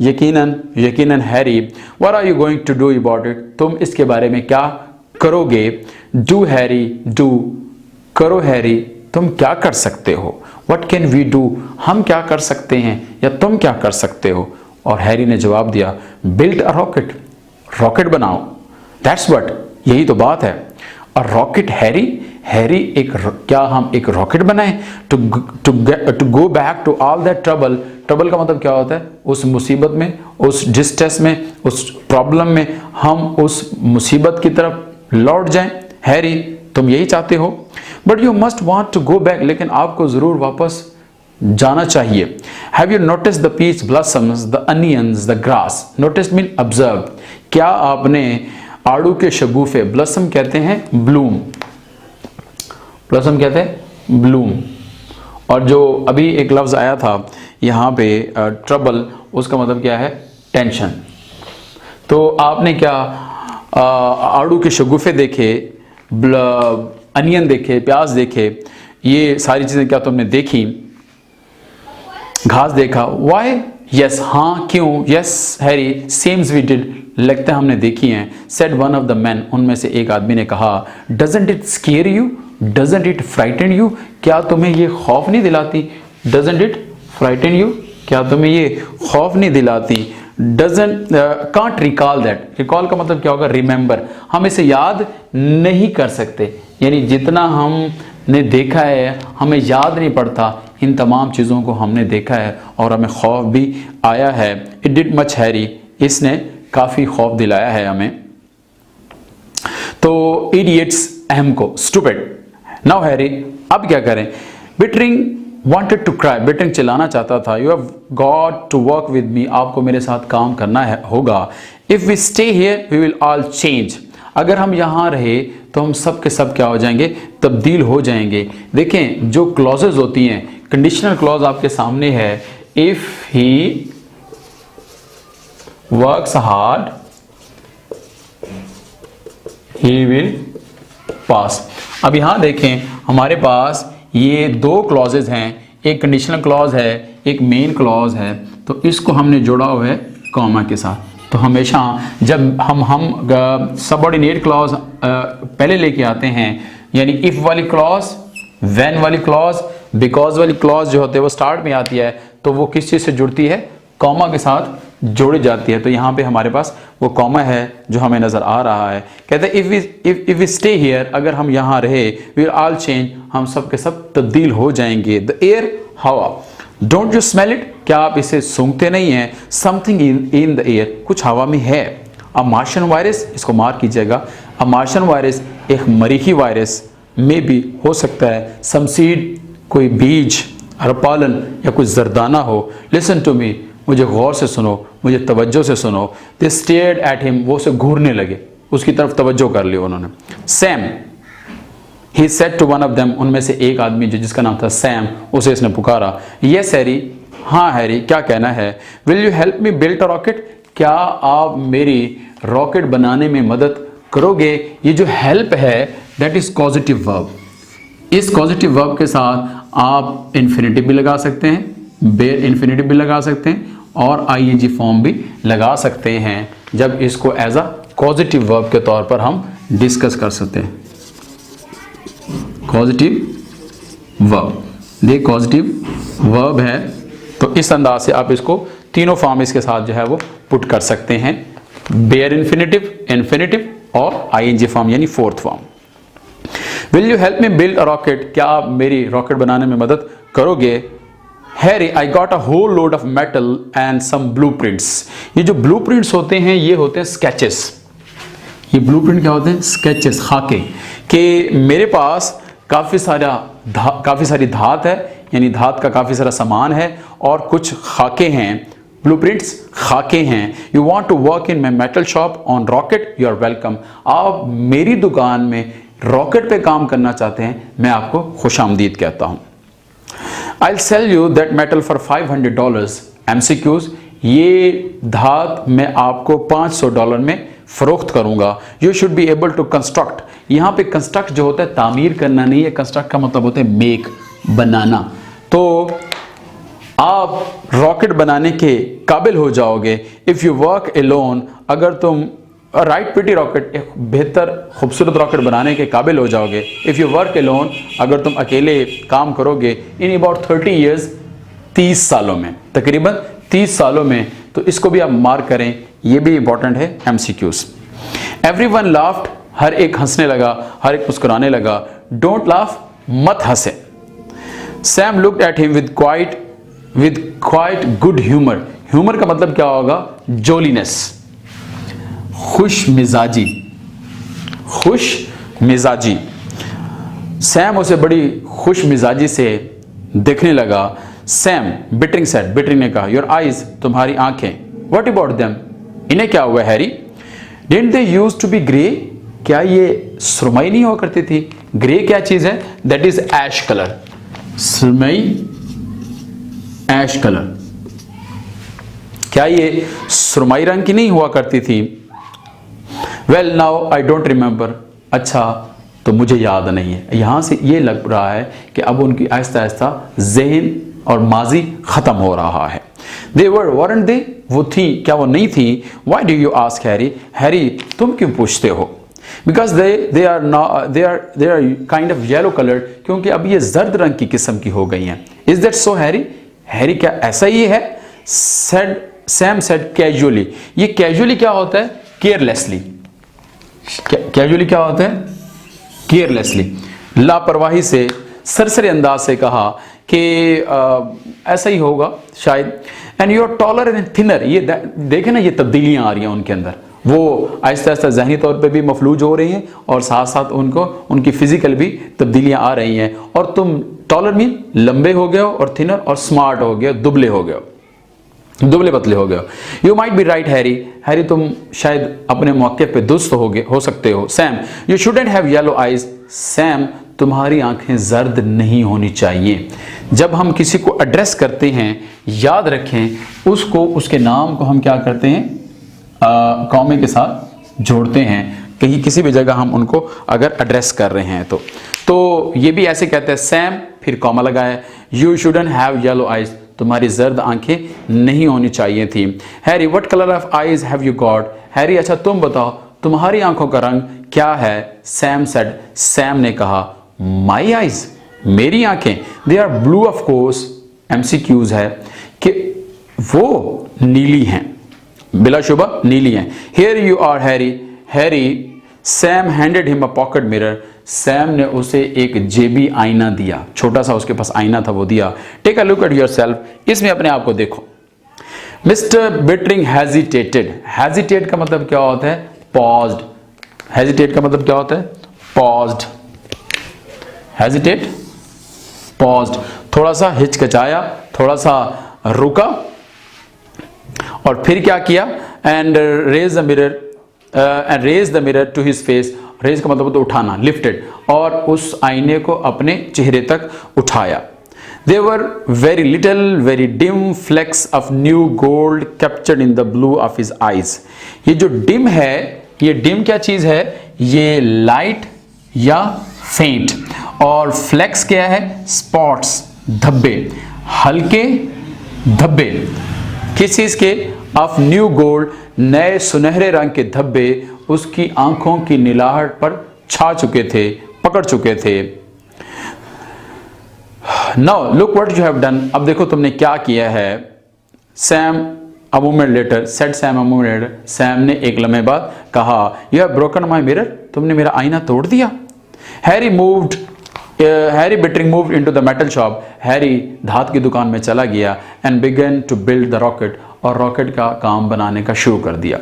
यकीनन यकीनन Harry, what are you going to do about it, तुम इसके बारे में क्या करोगे। डू हैरी, डू करो हैरी, तुम क्या कर सकते हो। व्हाट कैन वी डू, हम क्या कर सकते हैं या तुम क्या कर सकते हो। और हैरी ने जवाब दिया, बिल्ड अ रॉकेट, रॉकेट बनाओ, दैट्स व्हाट, यही तो बात है। और रॉकेट हैरी, हैरी एक, क्या हम एक रॉकेट बनाएं to go back to all that trouble. Trouble का मतलब क्या होता है, उस मुसीबत में, उस डिस्ट्रेस में, उस प्रॉब्लम में हम उस मुसीबत की तरफ लौट जाएं। हैरी तुम यही चाहते हो। But you must want to go back, लेकिन आपको जरूर वापस जाना चाहिए। Have you notice the peach blossoms, the onions, the grass. Notice mean observe, क्या आपने आड़ू के शगुफे, ब्लॉसम कहते हैं ब्लूम, ब्लॉसम कहते हैं ब्लूम। और जो अभी एक लफ्ज आया था यहाँ पे ट्रबल, उसका मतलब क्या है, टेंशन। तो आपने क्या आड़ू के शगुफे देखे, अनियन देखे, प्याज देखे, ये सारी चीजें क्या तुमने देखी, घास देखा। वाई, यस, हाँ, क्यों, yes Harry, seems we did, लगता है हमने देखी हैं। Said one of the man, उनमें से एक आदमी ने कहा, doesn't it scare you, doesn't it frighten you, क्या तुम्हें ये खौफ नहीं दिलाती। डजंट इट फ्राइटन यू, क्या तुम्हें ये खौफ नहीं दिलाती। Doesn't, can't recall that, recall का मतलब क्या होगा, रिमेंबर, हम इसे याद नहीं कर सकते, यानी जितना हमने देखा है हमें याद नहीं पड़ता। इन तमाम चीज़ों को हमने देखा है और हमें खौफ भी आया है। इट डिड मच हैरी, इसने काफ़ी खौफ दिलाया है हमें। तो इडियट्स, अहम को, स्टूपिड। नाउ हैरी, अब क्या करें। Bettering wanted to cry, bettering चिल्लाना चाहता था। You have got to work with me, आपको मेरे साथ काम करना है होगा। If we stay here, we will all change, अगर हम यहाँ रहे तो हम सब के सब क्या हो जाएंगे, तब्दील हो जाएंगे। देखें जो क्लॉजेज होती हैं, कंडीशनल क्लॉज आपके सामने है, if he works hard he will pass. अब यहाँ देखें हमारे पास ये दो क्लॉजेज हैं, एक कंडीशनल क्लॉज है, एक मेन क्लॉज है। तो इसको हमने जोड़ा हुआ है कॉमा के साथ। तो हमेशा जब हम सबऑर्डिनेट क्लॉज पहले लेके आते हैं, यानी इफ वाली क्लॉज, व्हेन वाली क्लॉज, बिकॉज वाली क्लॉज जो होते हैं वो स्टार्ट में आती है, तो वो किस चीज़ से जुड़ती है, कॉमा के साथ जोड़ी जाती है। तो यहाँ पे हमारे पास वो कॉमा है जो हमें नज़र आ रहा है। कहते हैं इफ वी स्टे हियर, अगर हम यहाँ रहे, वी विल ऑल चेंज, हम सब के सब तब्दील हो जाएंगे। द एयर, हवा, डोंट यू स्मेल इट, क्या आप इसे सूंघते नहीं हैं। समथिंग इन द एयर, कुछ हवा में है। अ मार्शियन वायरस, इसको मार्क कीजिएगा, अ मार्शियन वायरस एक मरीखी वायरस में भी हो सकता है। सम सीड, कोई बीज, हरपालन या कोई जरदाना हो। लिसन टू मी, मुझे गौर से सुनो, मुझे तवज्जो से सुनो। दे स्टेयर्ड एट हिम, वो उसे घूरने लगे, उसकी तरफ तवज्जो कर ली उन्होंने। Sam, he said to one of them, उनमें से एक आदमी जो जिसका नाम था सैम, उसे इसने पुकारा। यस हैरी, हाँ हैरी, क्या कहना है। Will you help me build a rocket, क्या आप मेरी रॉकेट बनाने में मदद करोगे। ये जो हेल्प है दैट इज कॉजिटिव वर्ब। इस कॉजिटिव वर्ब के साथ आप इन्फिनिटिव भी लगा सकते हैं, बेयर इन्फिनिटिव भी लगा सकते हैं और आईएनजी फॉर्म भी लगा सकते हैं जब इसको एज अ पॉजिटिव वर्ब के तौर पर हम डिस्कस कर सकते हैं। पॉजिटिव वर्ब, ये पॉजिटिव वर्ब है, तो इस अंदाज से आप इसको तीनों फॉर्म इसके साथ जो है वो पुट कर सकते हैं, बेयर इन्फिनिटिव, इन्फिनिटिव और आईएनजी फॉर्म यानी fourth form. Will you help me build a rocket, क्या आप मेरी रॉकेट बनाने में मदद करोगे। Harry, I got a whole load of metal and some blueprints. ये जो ब्लूप्रिंट्स होते हैं ये होते हैं स्केचेस। ये ब्लूप्रिंट क्या होते हैं, स्केचेस, खाके, कि मेरे पास काफ़ी सारी धात है, यानी धात का काफ़ी सारा सामान है और कुछ खाके हैं, ब्लूप्रिंट्स खाके हैं। You want to work in my metal shop on rocket, you are welcome. आप मेरी दुकान में रॉकेट पे काम करना चाहते हैं, मैं आपको खुशामदीद कहता हूँ। I'll sell you that metal for $500. MCQs, ये धात मैं आपको $500 में फरोख्त करूंगा। You should be able to construct, यहाँ पे कंस्ट्रक्ट जो होता है तामीर करना नहीं है, कंस्ट्रक्ट का मतलब होता है मेक, बनाना। तो आप रॉकेट बनाने के काबिल हो जाओगे इफ़ यू वर्क एलोन, अगर तुम राइट प्रिटी रॉकेट, एक बेहतर खूबसूरत रॉकेट बनाने के काबिल हो जाओगे इफ़ यू वर्क एलोन, अगर तुम अकेले काम करोगे इन अबाउट 30 ईयर्स, 30 सालों में, तकरीबन 30 सालों में। तो इसको भी आप मार्क करें, ये भी इंपॉर्टेंट है MCQs। एवरीवन लाफ्ड, हर एक हंसने लगा, हर एक मुस्कुराने लगा। डोंट लाफ, मत हंसे। Sam looked at him with quite good humour. Humour का मतलब क्या होगा? जोलीनेस, खुश मिजाजी, खुश मिजाजी। सैम उसे बड़ी खुश मिजाजी से देखने लगा। सैम, बिटरिंग सेड, बिटरिंग ने कहा, योर आईज, तुम्हारी आंखें, व्हाट अबाउट देम, इन्हें क्या हुआ Harry? Didn't they use to be grey, क्या ये सुरमई नहीं हुआ करती थी? ग्रे क्या चीज है? दैट इज ऐश कलर, सुरमई, ऐश कलर। क्या ये सुरमई रंग की नहीं हुआ करती थी? Well now I don't remember, अच्छा तो मुझे याद नहीं है। यहां से ये लग रहा है कि अब उनकी आहिस्ता आहिस्ता ज़हन और माजी खत्म हो रहा है। दे वरंट दे, वो थी, क्या वो नहीं थी? Why do you ask Harry, Harry तुम क्यों पूछते हो? Because they are kind of yellow coloured, क्योंकि अब ये जर्द रंग की किस्म की हो गई हैं। Is that so Harry? Harry क्या ऐसा ही है? Sam said casually. ये कैजुअली क्या होता है? केयरलेसली। कैजुअली क्या होता है? केयरलेसली, लापरवाही से, सरसरी अंदाज से कहा कि ऐसा ही होगा शायद। And you are taller and thinner, ये देखे ना, ये तब्दीलियां आ रही हैं उनके अंदर। वो आहिस्ता आहिस्ता जहनी तौर पे भी मफलूज हो रही हैं और साथ साथ उनको उनकी फिजिकल भी तब्दीलियां आ रही हैं। और तुम टॉलर मीन लंबे हो गए हो, और थिनर और स्मार्ट हो गए, दुबले हो गए, दुबले पतले हो गए। You might be right Harry, Harry तुम शायद अपने मौके पे दुरुस्त हो सकते हो। Sam, you shouldn't have yellow eyes, Sam तुम्हारी आंखें जर्द नहीं होनी चाहिए। जब हम किसी को एड्रेस करते हैं, याद रखें उसको, उसके नाम को हम क्या करते हैं? कॉमे के साथ जोड़ते हैं कहीं किसी भी जगह हम उनको अगर एड्रेस कर रहे हैं तो ये भी ऐसे कहते हैं, सैम फिर कॉमा लगाया, you shouldn't have yellow eyes, तुम्हारी जर्द आंखें नहीं होनी चाहिए थी। Harry, what colour of eyes have you got, Harry अच्छा तुम बताओ तुम्हारी आंखों का रंग क्या है? सैम सेड, सैम ने कहा, माई आइज, मेरी आंखें, they are blue of course. MCQs है कि वो नीली हैं, बिलाशुबा नीली हैं। Here you are Harry, Harry, Sam handed him a pocket mirror, Sam ने उसे एक जेबी आईना दिया, छोटा सा उसके पास आईना था वो दिया। Take a look at yourself, इसमें अपने आप को देखो। मिस्टर बिटरिंग हेजिटेटेड, हेजिटेट का मतलब क्या होता है? पॉज्ड। हेजिटेट का मतलब क्या होता है? पॉज्ड। हेजिटेट, पॉज्ड, थोड़ा सा हिचकिचाया, थोड़ा सा रुका, और फिर क्या किया? And raise the mirror, and raise the mirror to his face, raise का मतलब तो उठाना, लिफ्टेड, और उस आईने को अपने चेहरे तक उठाया। There were very little, very dim flecks of new gold captured in the blue of his eyes. ये जो dim है, ये dim क्या चीज है? ये लाइट या फेंट, और फ्लेक्स क्या है? स्पॉट्स, धब्बे, हल्के धब्बे। किस चीज के? ऑफ न्यू गोल्ड, नए सुनहरे रंग के धब्बे उसकी आंखों की नीलाहट पर छा चुके थे, पकड़ चुके थे। Now look what you have done, अब देखो तुमने क्या किया है। Sam a moment later said, Sam a moment later, Sam ने एक लम्हे बाद कहा, you have broken my mirror, तुमने मेरा आईना तोड़ दिया। Harry bittering moved into the metal shop, Harry धात की दुकान में चला गया। And began to build the rocket, और रॉकेट का काम बनाने का शुरू कर दिया।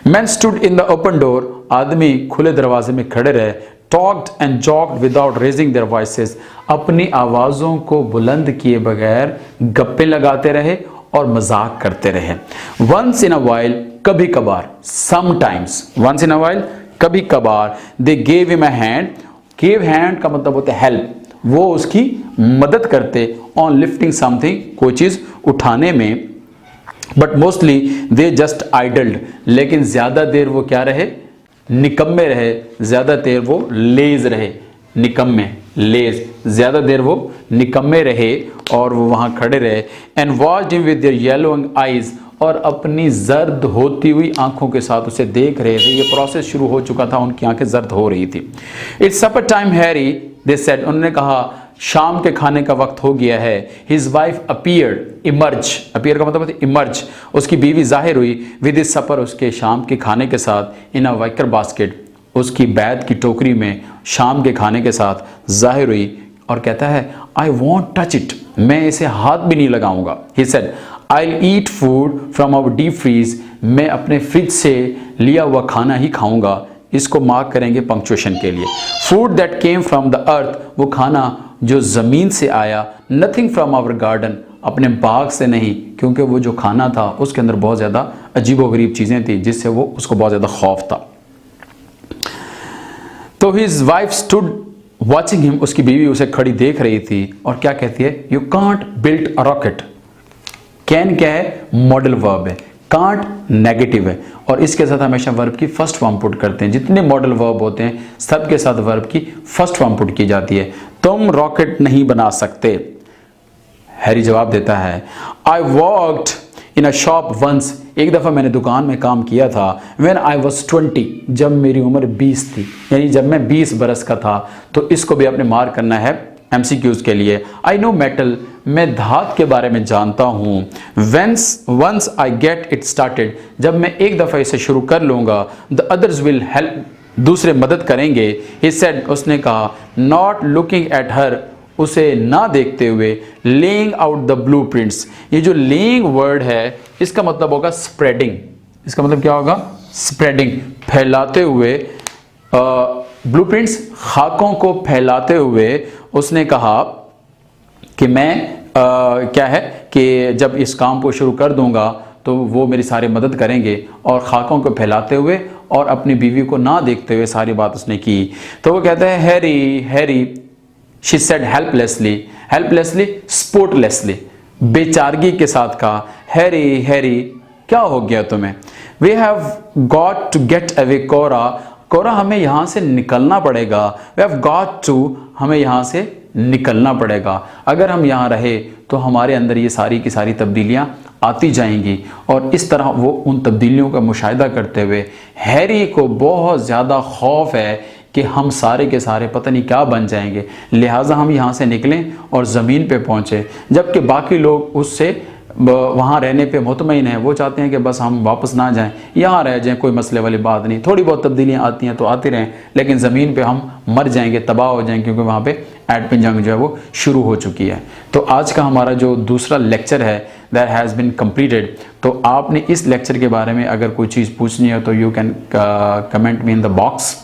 Man stood in the open door, आदमी खुले दरवाजे में खड़े रहे। Talked and joked without raising their voices, अपनी आवाज़ों को बुलंद किए बगैर गप्पे लगाते रहे और मजाक करते रहे। वंस इन अ वाइल, कभी कभार, sometimes, once in a while, कभी कभार, they gave him a hand, give hand का मतलब होता है हेल्प, वो उसकी मदद करते, ऑन लिफ्टिंग समथिंग, कोई चीज़ उठाने में। बट मोस्टली दे जस्ट आइडल्ड, लेकिन ज़्यादा देर वो क्या रहे? निकम्मे रहे, ज़्यादा देर वो लेज रहे, निकम्मे। लेज, ज़्यादा देर वो निकम्मे रहे और वो वहाँ खड़े रहे। And watched him with their yellowing eyes, और अपनी जर्द होती हुई आंखों के साथ उसे देख रहे थे। ये प्रोसेस शुरू हो चुका था, उनकी आंखें जर्द हो रही थी। It's supper time Harry, they said, उन्होंने कहा शाम के खाने का वक्त हो गया है। His wife appeared, emerge, appear का मतलब इमर्ज, उसकी बीवी जाहिर हुई, विद हिज सपर, उसके शाम के खाने के साथ, इन अ वाइकर बास्केट, उसकी बैत की टोकरी में शाम के खाने के साथ जाहिर हुई और कहता है आई वॉन्ट टच इट, मैं इसे हाथ भी नहीं लगाऊंगा। He said I eat food from our deep freeze, मैं अपने फ्रिज से लिया हुआ खाना ही खाऊंगा। इसको मार्क करेंगे पंक्चुएशन के लिए। Food that came from the earth, वो खाना जो ज़मीन से आया। नथिंग फ्रॉम आवर गार्डन, अपने बाग से नहीं, क्योंकि वो जो खाना था उसके अंदर बहुत ज़्यादा अजीबोगरीब चीज़ें थी जिससे वो उसको बहुत ज़्यादा खौफ था। तो his wife stood watching him, उसकी बीवी उसे खड़ी देख रही थी और क्या कहती है, you can't build a rocket. Can क्या है, मॉडल वर्ब है, कांट नेगेटिव है और इसके साथ हमेशा वर्ब की फर्स्ट फॉर्म पुट करते हैं। जितने मॉडल वर्ब होते हैं सब के साथ वर्ब की फर्स्ट फॉर्म पुट की जाती है। तुम रॉकेट नहीं बना सकते। हैरी जवाब देता है I worked in a shop once, एक दफ़ा मैंने दुकान में काम किया था। व्हेन आई वॉज 20, जब मेरी उम्र 20 थी, यानी जब मैं 20 बरस का था। तो इसको भी आपने मार्क करना है MCQs के लिए। आई नो मेटल, मैं धात के बारे में जानता हूँ। Once I get it started, जब मैं एक दफ़ा इसे शुरू कर लूँगा। द अदर्स विल हेल्प, दूसरे मदद करेंगे। ही सेड, उसने कहा, नॉट लुकिंग एट हर, उसे ना देखते हुए। लेइंग आउट द ब्लूप्रिंट्स, ये जो लेइंग वर्ड है इसका मतलब होगा स्प्रेडिंग। इसका मतलब क्या होगा, स्प्रेडिंग, फैलाते हुए। ब्लूप्रिंट्स, खाकों को फैलाते हुए उसने कहा कि मैं क्या है कि जब इस काम को शुरू कर दूंगा तो वो मेरी सारी मदद करेंगे। और खाकों को फैलाते हुए और अपनी बीवी को ना देखते हुए सारी बात उसने की। तो वो कहते हैं Harry, Harry, she said helplessly, helplessly, supportlessly, बेचारगी के साथ कहा, हैरी, हैरी, क्या हो गया तुम्हें। We have got to get away Cora, Cora, हमें यहाँ से निकलना पड़ेगा। वी हैव गॉट टू, हमें यहाँ से निकलना पड़ेगा। अगर हम यहाँ रहे तो हमारे अंदर ये सारी की सारी तब्दीलियाँ आती जाएंगी। और इस तरह वो उन तब्दीलियों का मुशाहिदा करते हुए हैरी को बहुत ज़्यादा खौफ है कि हम सारे के सारे पता नहीं क्या बन जाएंगे, लिहाजा हम यहाँ से निकलें और ज़मीन पे पहुँचे। जबकि बाकी लोग उससे वहाँ रहने पे मुतमईन हैं, वो चाहते हैं कि बस हम वापस ना जाएं, यहाँ रह जाएं, कोई मसले वाली बात नहीं, थोड़ी बहुत तब्दीलियाँ आती हैं तो आती रहें, लेकिन ज़मीन पे हम मर जाएंगे, तबाह हो जाएंगे, क्योंकि वहाँ पे एटमी जंग जो है वो शुरू हो चुकी है। तो आज का हमारा जो दूसरा लेक्चर है दैट हैज़ बिन कम्प्लीटेड। तो आपने इस लेक्चर के बारे में अगर कोई चीज़ पूछनी है तो you can comment me in the box,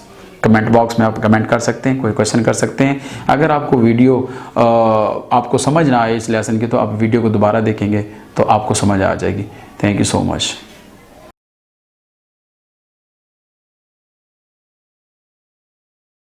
comment box में आप कमेंट कर सकते हैं, कोई क्वेश्चन कर सकते हैं। अगर आपको वीडियो आपको समझ ना आए इस लेसन की तो आप वीडियो को दोबारा देखेंगे तो आपको समझ आ जाएगी। Thank you so much.